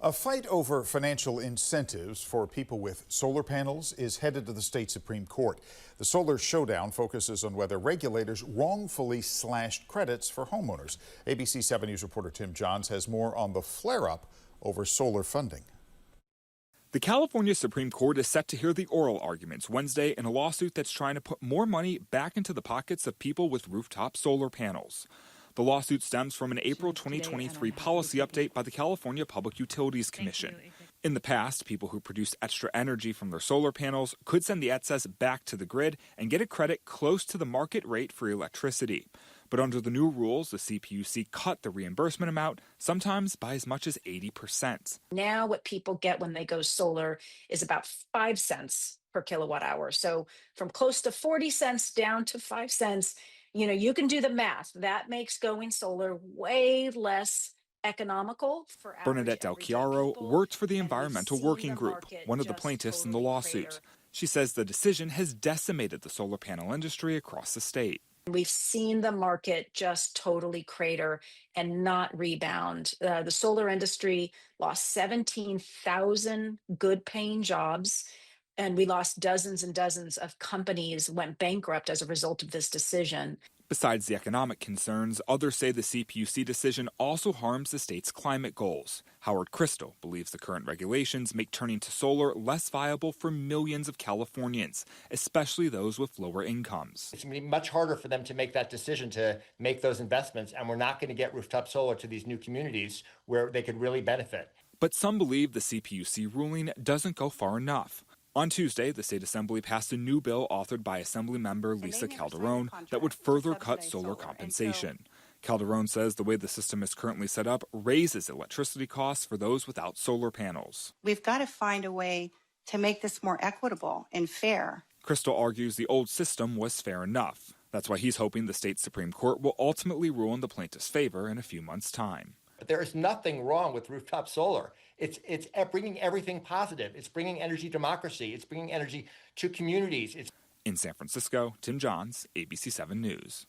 A fight over financial incentives for people with solar panels is headed to the state Supreme Court. The solar showdown focuses on whether regulators wrongfully slashed credits for homeowners. ABC 7 News reporter Tim Johns has more on the flare-up over solar funding. The California Supreme Court is set to hear the oral arguments Wednesday in a lawsuit that's trying to put more money back into the pockets of people with rooftop solar panels. The lawsuit stems from an April 2023 policy update by the California Public Utilities Commission. In the past, people who produced extra energy from their solar panels could send the excess back to the grid and get a credit close to the market rate for electricity. But under the new rules, the CPUC cut the reimbursement amount, sometimes by as much as 80%. Now what people get when they go solar is about 5 cents per kilowatt hour. So from close to 40 cents down to 5 cents, you can do the math. That makes going solar way less economical for Bernadette Del Chiaro worked for the Environmental Working Group, one of the plaintiffs in the lawsuit. She says the decision has decimated the solar panel industry across the state. We've seen the market just totally crater and not rebound. The solar industry lost 17,000 good paying jobs, and we lost dozens and dozens of companies went bankrupt as a result of this decision. Besides the economic concerns, others say the CPUC decision also harms the state's climate goals. Howard Crystal believes the current regulations make turning to solar less viable for millions of Californians, especially those with lower incomes. It's going to be much harder for them to make that decision to make those investments, and we're not going to get rooftop solar to these new communities where they could really benefit. But some believe the CPUC ruling doesn't go far enough. On Tuesday, the state assembly passed a new bill authored by Assemblymember Lisa Calderon that would further cut solar compensation. Calderon says the way the system is currently set up raises electricity costs for those without solar panels. We've got to find a way to make this more equitable and fair. Crystal argues the old system was fair enough. That's why he's hoping the state Supreme Court will ultimately rule in the plaintiff's favor in a few months' time. But there is nothing wrong with rooftop solar. It's bringing everything positive. It's bringing energy democracy. It's bringing energy to communities. In San Francisco, Tim Johns, ABC 7 News.